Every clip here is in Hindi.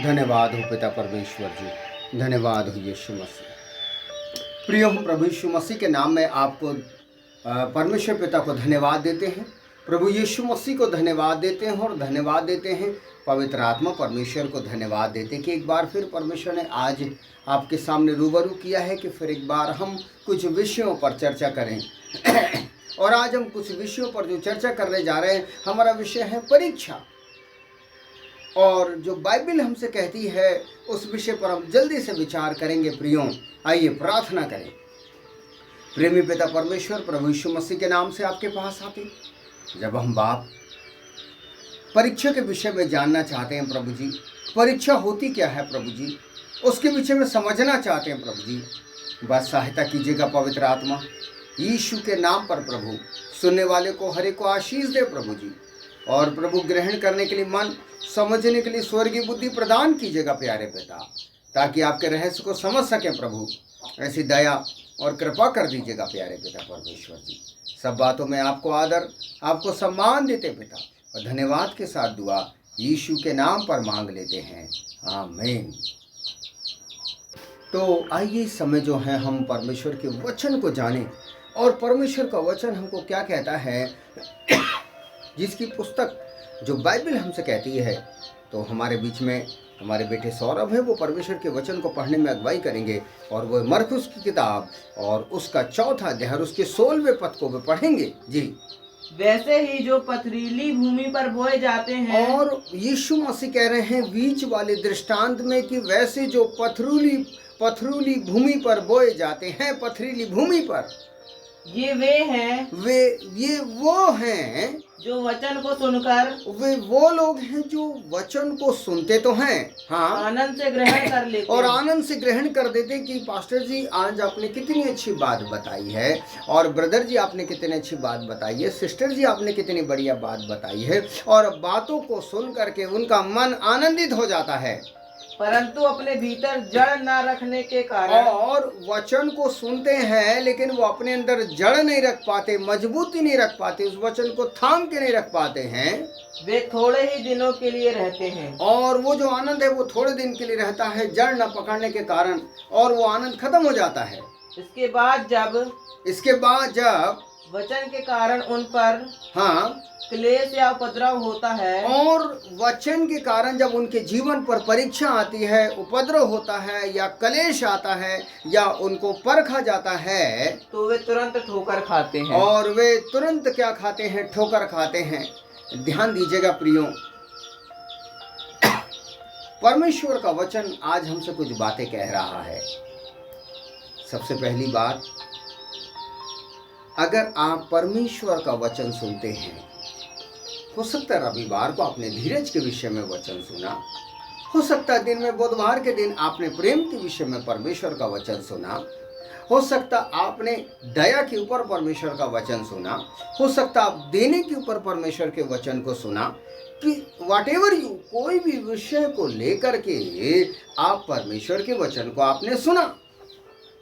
धन्यवाद हो पिता परमेश्वर जी, धन्यवाद हो यीशु मसीह। प्रियो, हम प्रभु यीशु मसीह के नाम में आपको परमेश्वर पिता को धन्यवाद देते हैं, प्रभु यीशु मसीह को धन्यवाद देते हैं और धन्यवाद देते हैं पवित्र आत्मा परमेश्वर को धन्यवाद देते हैं कि एक बार फिर परमेश्वर ने आज आपके सामने रूबरू किया है कि फिर एक बार हम कुछ विषयों पर चर्चा करें। और आज हम कुछ विषयों पर जो चर्चा करने जा रहे हैं, हमारा विषय है परीक्षा। और जो बाइबल हमसे कहती है उस विषय पर हम जल्दी से विचार करेंगे। प्रियों, आइए प्रार्थना करें। प्रेमी पिता परमेश्वर, प्रभु यीशु मसीह के नाम से आपके पास आते जब हम बाप परीक्षा के विषय में जानना चाहते हैं प्रभु जी, परीक्षा होती क्या है प्रभु जी, उसके विषय में समझना चाहते हैं प्रभु जी, बस सहायता कीजिएगा पवित्र आत्मा यीशु के नाम पर। प्रभु सुनने वाले को हर एक को आशीष दे प्रभु जी, और प्रभु ग्रहण करने के लिए मन, समझने के लिए स्वर्गीय बुद्धि प्रदान कीजिएगा प्यारे पिता, ताकि आपके रहस्य को समझ सकें प्रभु। ऐसी दया और कृपा कर दीजिएगा प्यारे पिता परमेश्वर जी। सब बातों में आपको आदर, आपको सम्मान देते पिता, और धन्यवाद के साथ दुआ यीशु के नाम पर मांग लेते हैं, आमीन। तो आइए इस समय जो है हम परमेश्वर के वचन को जानें, और परमेश्वर का वचन हमको क्या कहता है, जिसकी पुस्तक जो बाइबल हमसे कहती है। तो हमारे बीच में हमारे बेटे सौरभ है, वो परमेश्वर के वचन को पढ़ने में अगुवाई करेंगे, और वो मरकुस की किताब और उसका 4वां अध्याय और उसके 16वें पद को वे पढ़ेंगे जी। वैसे ही जो पथरीली भूमि पर बोए जाते हैं, और यीशु मसीह कह रहे हैं बीच वाले दृष्टांत में कि वैसे जो पथरीली भूमि पर बोए जाते हैं, पथरीली भूमि पर, ये वो हैं जो वचन को सुनकर, वे वो लोग हैं जो वचन को सुनते तो हैं, हाँ, आनंद से ग्रहण कर लेते और हैं। आनंद से ग्रहण कर देते कि पास्टर जी आज आपने कितनी अच्छी बात बताई है, और ब्रदर जी आपने कितनी अच्छी बात बताई है, सिस्टर जी आपने कितनी बढ़िया बात बताई है, और बातों को सुन करके उनका मन आनंदित हो जाता है, परंतु अपने भीतर जड़ न रखने के कारण, और वचन को सुनते हैं लेकिन वो अपने अंदर जड़ नहीं रख पाते, मजबूती नहीं रख पाते, उस वचन को थाम के नहीं रख पाते हैं, वे थोड़े ही दिनों के लिए रहते हैं। और वो जो आनंद है वो थोड़े दिन के लिए रहता है जड़ न पकड़ने के कारण, और वो आनंद खत्म हो जाता है। इसके बाद जब वचन के कारण उन पर, हाँ, क्लेश या उपद्रव होता है, और वचन के कारण जब उनके जीवन पर परीक्षा आती है, उपद्रव होता है, या क्लेश आता है, या उनको परखा जाता है, तो वे तुरंत ठोकर खाते हैं। और वे तुरंत क्या खाते हैं? ठोकर खाते हैं। ध्यान दीजिएगा प्रियो, परमेश्वर का वचन आज हमसे कुछ बातें कह रहा है। सबसे पहली बात, अगर आप परमेश्वर का वचन सुनते हैं, हो सकता है रविवार को आपने धीरज के विषय में वचन सुना, हो सकता है दिन में बुधवार के दिन आपने प्रेम के विषय में परमेश्वर का वचन सुना, हो सकता आपने दया के ऊपर परमेश्वर का वचन सुना, हो सकता आप देने के ऊपर परमेश्वर के वचन को सुना, कि व्हाटएवर यू, कोई भी विषय को लेकर के आप परमेश्वर के वचन को आपने सुना,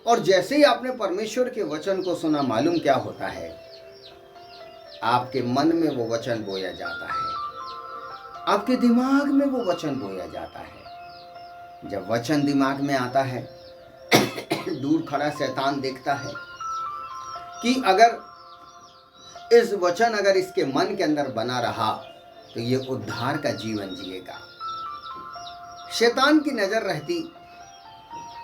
और जैसे ही आपने परमेश्वर के वचन को सुना, मालूम क्या होता है? आपके मन में वो वचन बोया जाता है, आपके दिमाग में वो वचन बोया जाता है। जब वचन दिमाग में आता है, दूर खड़ा शैतान देखता है कि अगर इस वचन अगर इसके मन के अंदर बना रहा तो ये उद्धार का जीवन जिएगा। शैतान की नजर रहती,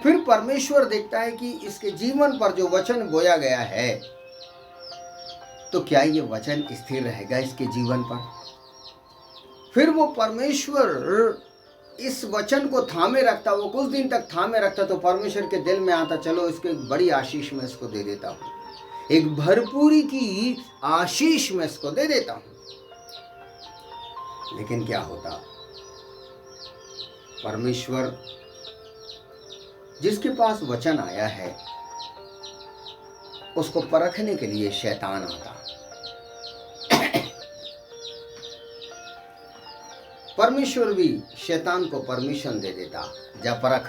फिर परमेश्वर देखता है कि इसके जीवन पर जो वचन बोया गया है, तो क्या ये वचन स्थिर रहेगा इसके जीवन पर? फिर वो परमेश्वर इस वचन को थामे रखता, वो कुछ दिन तक थामे रखता, तो परमेश्वर के दिल में आता, चलो इसको एक बड़ी आशीष में इसको दे देता हूँ, एक भरपूरी की आशीष में इसको दे देता हूँ। लेकिन क्या होता? परमेश्वर जिसके पास वचन आया है, उसको परखने के लिए शैतान आता। परमेश्वर भी शैतान को परमिशन दे देता, जा परख।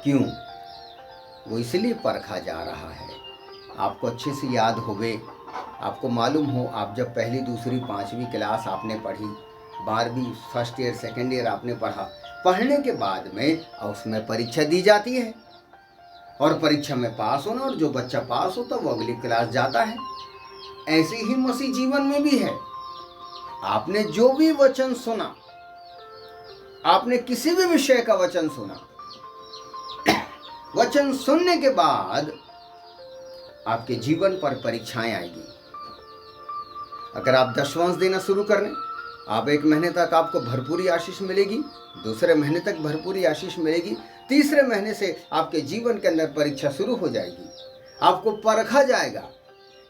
क्यों? वो इसलिए परखा जा रहा है। आपको अच्छे से याद होवे, आपको मालूम हो, आप जब पहली, दूसरी, 5वीं क्लास आपने पढ़ी, 12वीं फर्स्ट ईयर सेकेंड ईयर आपने पढ़ा, पढ़ने के बाद में उसमें परीक्षा दी जाती है और परीक्षा में पास होना, और जो बच्चा पास होता वो अगली क्लास जाता है। ऐसे ही मसीह जीवन में भी है। आपने जो भी वचन सुना, आपने किसी भी विषय का वचन सुना, वचन सुनने के बाद आपके जीवन पर परीक्षाएं आएगी। अगर आप दशवांश देना शुरू कर लें, आप 1 महीने तक आपको भरपूरी आशीष मिलेगी, दूसरे महीने तक भरपूरी आशीष मिलेगी, तीसरे महीने से आपके जीवन के अंदर परीक्षा शुरू हो जाएगी। आपको परखा जाएगा।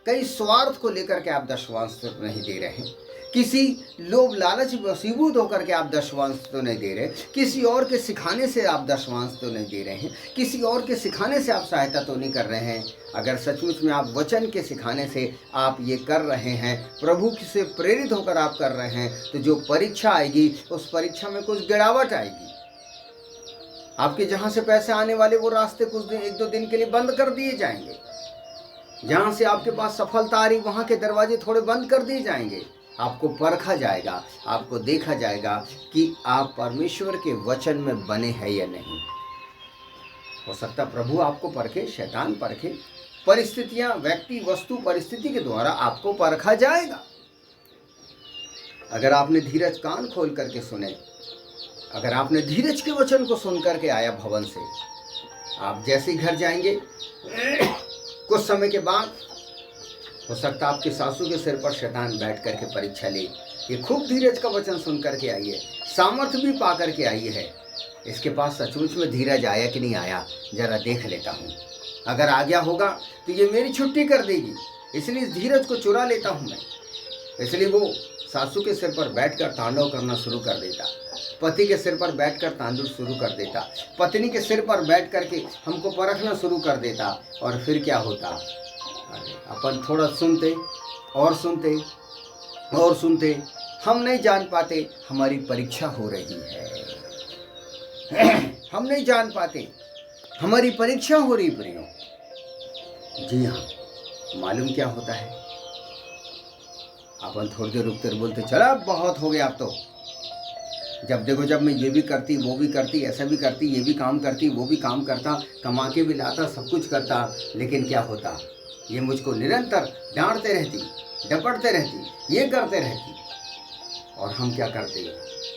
कई स्वार्थ को लेकर के आप दशवांश तो नहीं दे रहे हैं, किसी लोभ लालच वशीभूत होकर के आप दशवांश तो नहीं दे रहे, किसी और के सिखाने से आप दशवांश तो नहीं दे रहे हैं, किसी और के सिखाने से आप सहायता तो नहीं कर रहे हैं। अगर सचमुच में आप वचन के सिखाने से आप ये कर रहे हैं, प्रभु से प्रेरित होकर आप कर रहे हैं, तो जो परीक्षा आएगी उस परीक्षा में कुछ गिरावट आएगी। आपके जहाँ से पैसे आने वाले वो रास्ते कुछ दिन 1-2 दिन के लिए बंद कर दिए जाएंगे। जहाँ से आपके पास सफलता आ रही वहाँ के दरवाजे थोड़े बंद कर दिए जाएंगे। आपको परखा जाएगा, आपको देखा जाएगा कि आप परमेश्वर के वचन में बने हैं या नहीं। हो सकता प्रभु आपको परखे, शैतान परखे, परिस्थितियां, व्यक्ति, वस्तु, परिस्थिति के द्वारा आपको परखा जाएगा। अगर आपने धीरज कान खोल करके सुने, अगर आपने धीरज के वचन को सुन करके आया भवन से, आप जैसे ही घर जाएंगे कुछ समय के बाद हो सकता आपके सासू के सिर पर शैतान बैठ करके परीक्षा ले, ये खूब धीरज का वचन सुन करके आई है, सामर्थ्य भी पा करके आई है, इसके पास सचमुच में धीरज आया कि नहीं आया, जरा देख लेता हूँ। अगर आ गया होगा तो ये मेरी छुट्टी कर देगी, इसलिए इस धीरज को चुरा लेता हूँ मैं। इसलिए वो सासू के सिर पर बैठकर तांडव करना शुरू कर देता, पति के सिर पर बैठकर तांडव शुरू कर देता, पत्नी के सिर पर बैठ करके हमको परखना शुरू कर देता। और फिर क्या होता, अपन थोड़ा सुनते और सुनते और सुनते, हम नहीं जान पाते हमारी परीक्षा हो रही है। हम नहीं जान पाते हमारी परीक्षा हो रही प्रियो। जी हाँ, मालूम क्या होता है, अपन थोड़ी देर रुकते बोलते चला बहुत हो गया अब तो, जब देखो जब मैं ये भी करती, वो भी करती, ऐसा भी करती, ये भी काम करती, वो भी काम करता, कमा के भी लाता, सब कुछ करता, लेकिन क्या होता, ये मुझको निरंतर डांटते रहती, डपटते रहती, ये करते रहती। और हम क्या करते,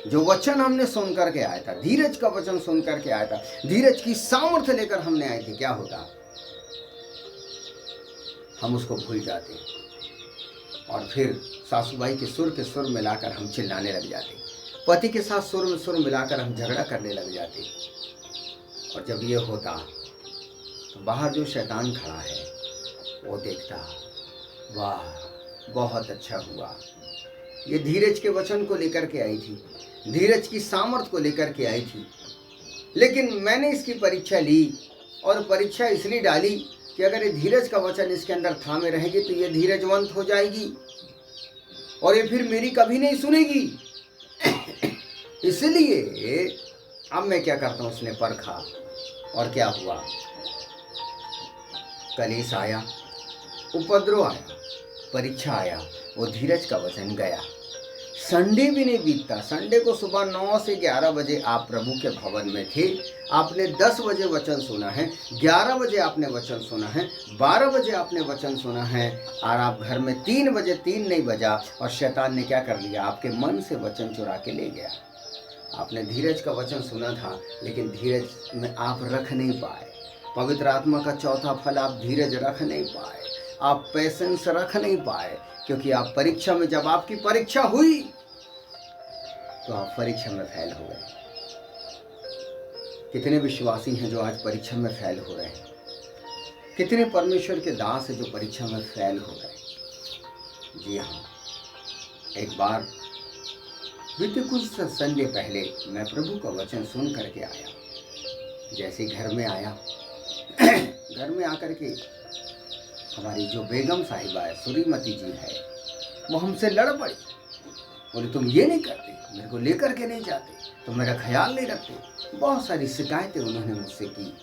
जो वचन हमने सुन करके आया था, धीरज का वचन सुन करके आया था, धीरज की सामर्थ्य लेकर हमने आए थे, क्या होता, हम उसको भूल जाते और फिर सासूबाई के सुर मिलाकर हम चिल्लाने लग जाते, पति के साथ सुर में सुर मिलाकर हम झगड़ा करने लग जाते। और जब ये होता तो बाहर जो शैतान खड़ा है वो देखता, वाह बहुत अच्छा हुआ, ये धीरज के वचन को लेकर के आई थी, धीरज की सामर्थ्य को लेकर के आई थी, लेकिन मैंने इसकी परीक्षा ली और परीक्षा इसलिए डाली कि अगर ये धीरज का वचन इसके अंदर थामे रहेगी तो ये धीरजवंत हो जाएगी और ये फिर मेरी कभी नहीं सुनेगी। इसलिए अब मैं क्या करता हूँ, उसने परखा और क्या हुआ, कलेश आया, उपद्रव आया, परीक्षा आया, वो धीरज का वचन गया। संडे भी नहीं बीतता, संडे को सुबह 9 से 11 बजे आप प्रभु के भवन में थे, आपने 10 बजे वचन सुना है, 11 बजे आपने वचन सुना है, 12 बजे आपने वचन सुना है, और आप घर में 3 बजे 3 नहीं बजा और शैतान ने क्या कर लिया, आपके मन से वचन चुरा के ले गया। आपने धीरज का वचन सुना था लेकिन धीरज में आप रख नहीं पाए। पवित्र आत्मा का चौथा फल, आप धीरज रख नहीं पाए, आप पेशेंस रख नहीं पाए, क्योंकि आप परीक्षा में, जब आपकी परीक्षा हुई तो आप परीक्षा में फेल हो गए। कितने विश्वासी हैं जो आज परीक्षा में फेल हो रहे हैं, कितने परमेश्वर के दास हैं जो परीक्षा में फेल हो गए। जी हाँ, एक बार बीते कुछ संडे पहले मैं प्रभु का वचन सुन करके आया, जैसे घर में आया, घर में आकर के हमारी जो बेगम साहिबा है, सूरीमती जी है, वो हमसे लड़ पड़ी, बोले तुम ये नहीं करते, मेरे को लेकर के नहीं जाते, तुम मेरा ख्याल नहीं रखते। बहुत सारी शिकायतें उन्होंने मुझसे की।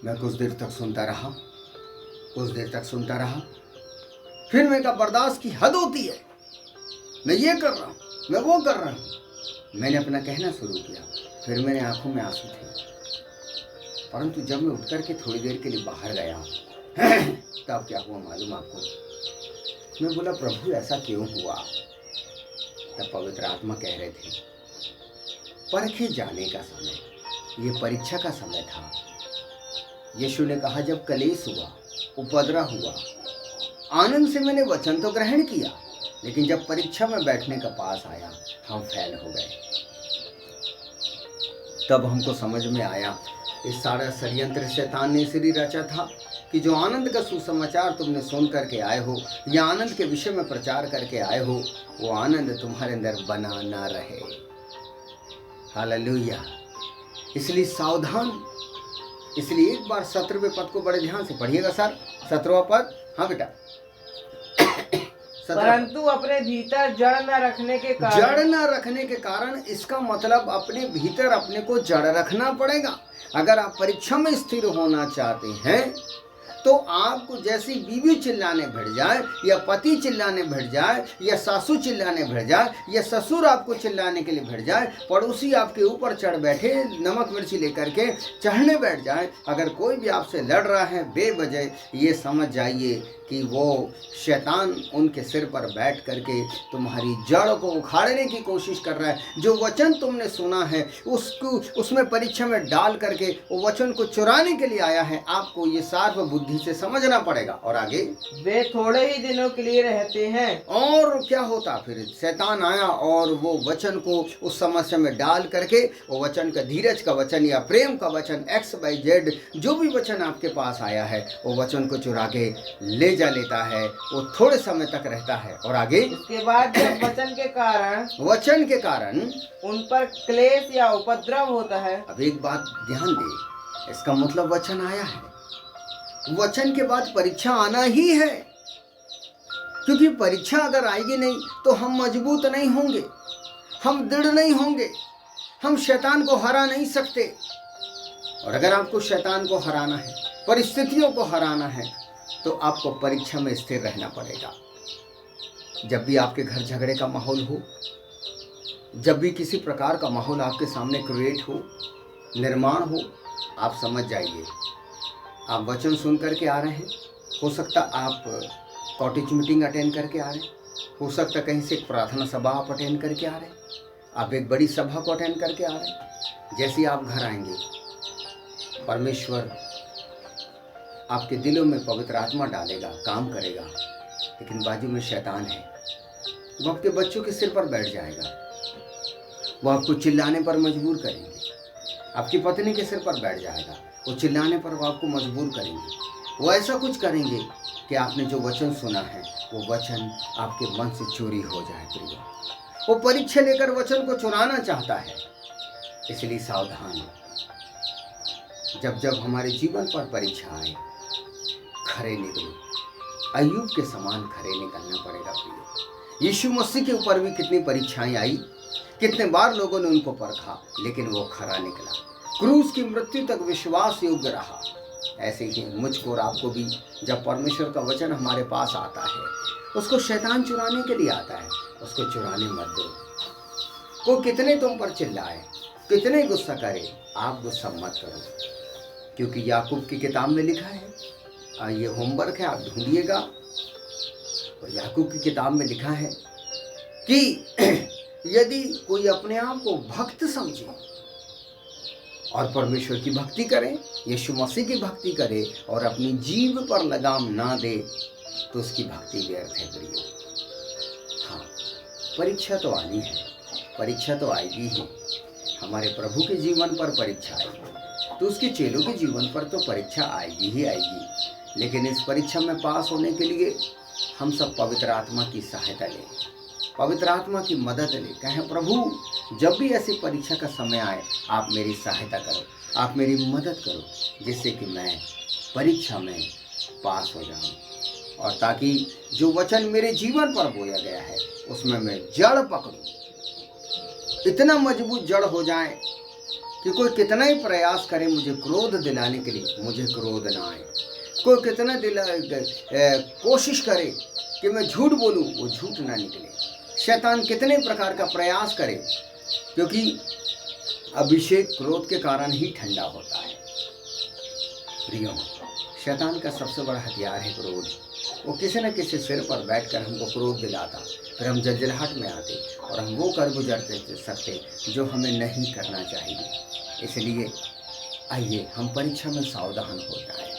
मैं कुछ देर तक सुनता रहा, कुछ देर तक सुनता रहा, फिर मैं कहा बर्दाश्त की हद होती है, मैं ये कर रहा हूँ, मैं वो कर रहा हूँ। मैंने अपना कहना शुरू किया, फिर मेरे आंखों में आंसू थे। परंतु जब मैं उठ करके थोड़ी देर के लिए बाहर गया तब क्या हुआ मालूम आपको? मैं बोला प्रभु ऐसा क्यों हुआ? तब पवित्र आत्मा कह रहे थे परखे जाने का समय, ये परीक्षा का समय था। यीशु ने कहा जब कलेश हुआ, उपद्रव हुआ, आनंद से मैंने वचन तो ग्रहण किया, लेकिन जब परीक्षा में बैठने का पास आया हम फेल हो गए। तब हमको समझ में आया इस सारा षड्यंत्र शैतान ने इसलिए रचा था कि जो आनंद का सुसमाचार तुमने सुन करके आए हो या आनंद के विषय में प्रचार करके आए हो, वो आनंद तुम्हारे अंदर बना ना रहे। हालेलुया। इसलिए सावधान। इसलिए एक बार 17वें पद को बड़े ध्यान से पढ़िएगा सर। 17वां पद। हाँ बेटा। परंतु अपने भीतर जड़ न रखने के कारण, जड़ न रखने के कारण, इसका मतलब अपने भीतर अपने को जड़ रखना पड़ेगा। अगर आप परीक्षा में स्थिर होना चाहते हैं तो आपको जैसी बीवी चिल्लाने भिड़ जाए या पति चिल्लाने भिड़ जाए या सासू चिल्लाने भिड़ जाए या ससुर आपको चिल्लाने के लिए भिड़ जाए, पड़ोसी आपके ऊपर चढ़ बैठे नमक मिर्ची लेकर के चढ़ने बैठ जाए, अगर कोई भी आपसे लड़ रहा है बेवजह, ये समझ जाइए कि वो शैतान उनके सिर पर बैठ करके तुम्हारी जड़ को उखाड़ने की कोशिश कर रहा है। जो वचन तुमने सुना है उसको उसमें परीक्षा में डाल करके वो वचन को चुराने के लिए आया है। आपको ये सार्व बुद्धि से समझना पड़ेगा। और आगे, वे थोड़े ही दिनों के लिए रहते हैं। और क्या होता, फिर शैतान आया और वो वचन को उस समस्या में डाल करके वो वचन का, धीरज का वचन या प्रेम का वचन, XYZ जो भी वचन आपके पास आया है, वो वचन को चुरा के ले जा लेता है। वो थोड़े समय तक रहता है। और आगे, इसके बाद जब वचन के कारण उन पर क्लेश या उपद्रव होता है। अब एक बात ध्यान दे, इसका मतलब वचन आया है, वचन के बाद परीक्षा आना ही है। क्योंकि परीक्षा अगर आएगी नहीं तो हम मजबूत नहीं होंगे, हम दृढ़ नहीं होंगे, हम शैतान को हरा नहीं सकते। और अगर आपको शैतान को हराना है, परिस्थितियों को हराना है, तो आपको परीक्षा में स्थिर रहना पड़ेगा। जब भी आपके घर झगड़े का माहौल हो, जब भी किसी प्रकार का माहौल आपके सामने क्रिएट हो, निर्माण हो, आप समझ जाइए आप वचन सुन करके आ रहे हैं। हो सकता आप कॉटेज मीटिंग अटेंड करके आ रहे हैं, हो सकता कहीं से एक प्रार्थना सभा आप अटेंड करके आ रहे हैं, आप एक बड़ी सभा को अटेंड करके आ रहे हैं। जैसे आप घर आएंगे, परमेश्वर आपके दिलों में पवित्र आत्मा डालेगा, काम करेगा, लेकिन बाजू में शैतान है। वो आपके बच्चों के सिर पर बैठ जाएगा, वो आपको चिल्लाने पर मजबूर करेंगे। आपकी पत्नी के सिर पर बैठ जाएगा, वो चिल्लाने पर वो आपको मजबूर करेंगे। वो ऐसा कुछ करेंगे कि आपने जो वचन सुना है वो वचन आपके मन से चोरी हो जाए। प्रिय, वो परीक्षा लेकर वचन को चुराना चाहता है। इसलिए सावधान। जब जब हमारे जीवन पर परीक्षा आए, खरे निकलो। अय्यूब के समान खरे निकलना पड़ेगा। प्रिय, यीशु मसीह के ऊपर भी कितनी परीक्षाएं आई, कितने बार लोगों ने उनको परखा, लेकिन वो खरा निकला, क्रूस की मृत्यु तक विश्वास योग्य रहा। ऐसे ही मुझको और आपको भी जब परमेश्वर का वचन हमारे पास आता है, उसको शैतान चुराने के लिए आता है, उसको चुराने मत दो। वो कितने तुम पर चिल्लाए, कितने गुस्सा करे, आप गुस्सा मत करो। क्योंकि याकूब की किताब में लिखा है, ये होमवर्क है, आप ढूंढिएगा। और याकूब की किताब में लिखा है कि यदि कोई अपने आप को भक्त समझे और परमेश्वर की भक्ति करे, यीशु मसीह की भक्ति करे और अपनी जीभ पर लगाम ना दे, तो उसकी भक्ति व्यर्थ है। प्रियो, हाँ, परीक्षा तो आनी है, परीक्षा तो आएगी ही। हमारे प्रभु के जीवन पर परीक्षा आएगी, तो उसके चेलों के जीवन पर तो परीक्षा आएगी ही आएगी। लेकिन इस परीक्षा में पास होने के लिए हम सब पवित्र आत्मा की सहायता लें, पवित्र आत्मा की मदद लें। कहें प्रभु जब भी ऐसी परीक्षा का समय आए, आप मेरी सहायता करो, आप मेरी मदद करो, जिससे कि मैं परीक्षा में पास हो जाऊं और ताकि जो वचन मेरे जीवन पर बोया गया है उसमें मैं जड़ पकड़ूं, इतना मजबूत जड़ हो जाए कि कोई कितना ही प्रयास करे मुझे क्रोध दिलाने के लिए, मुझे क्रोध ना आए। कोई कितना कोशिश करे कि मैं झूठ बोलूं, वो झूठ ना निकले। शैतान कितने प्रकार का प्रयास करे, क्योंकि अभिषेक क्रोध के कारण ही ठंडा होता है। प्रियो, शैतान का सबसे बड़ा हथियार है क्रोध। वो किसी न किसी सिर पर बैठकर हमको क्रोध दिलाता, फिर हम जंजलाहट में आते और हम वो कर गुजरते सकते जो हमें नहीं करना चाहिए। इसलिए आइए हम परीक्षा में सावधान हो जाएं,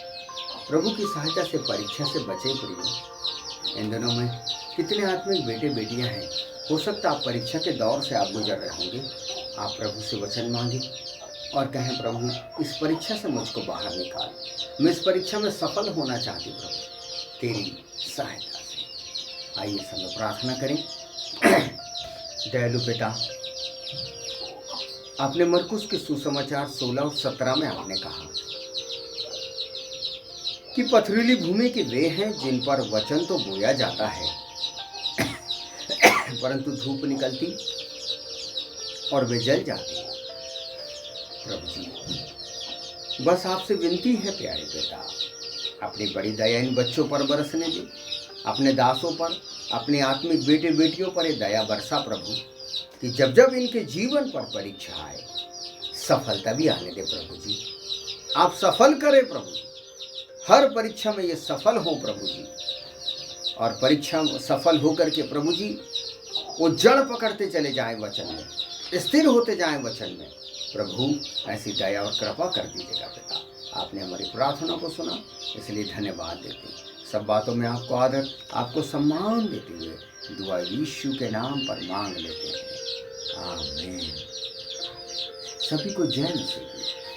प्रभु की सहायता से परीक्षा से बचे। प्रियो, इन दिनों में कितने आत्मिक बेटे बेटियां हैं, हो सकता आप परीक्षा के दौर से आप गुजर रहे होंगे। आप प्रभु से वचन मांगे और कहें, प्रभु इस परीक्षा से मुझको बाहर निकाल, मैं इस परीक्षा में सफल होना चाहती प्रभु तेरी सहायता से। आइए सब प्रार्थना करें। दयालु पिता, आपने मरकुस के सुसमाचार 16 और 17 में आपने कहा कि पथरीली भूमि के वे हैं जिन पर वचन तो बोया जाता है, परंतु धूप निकलती और वे जल जाते हैं। प्रभु जी, बस आपसे विनती है प्यारे पिता, अपनी बड़ी दया इन बच्चों पर बरसने दे, अपने दासों पर, अपने आत्मिक बेटे बेटियों पर ये दया बरसा प्रभु, कि जब जब इनके जीवन पर परीक्षा आए सफलता भी आने दे। प्रभु जी, आप सफल करें प्रभु, हर परीक्षा में ये सफल हो प्रभु जी, और परीक्षा में सफल होकर के प्रभु जी वो जड़ पकड़ते चले जाएं वचन में, स्थिर होते जाएं वचन में। प्रभु ऐसी दया और कृपा कर दीजिएगा पिता। आपने हमारी प्रार्थना को सुना, इसलिए धन्यवाद देते, सब बातों में आपको आदर, आपको सम्मान देते हुए दुआ यीशु के नाम पर मांग लेते हैं, आमीन। सभी को जय मसीह।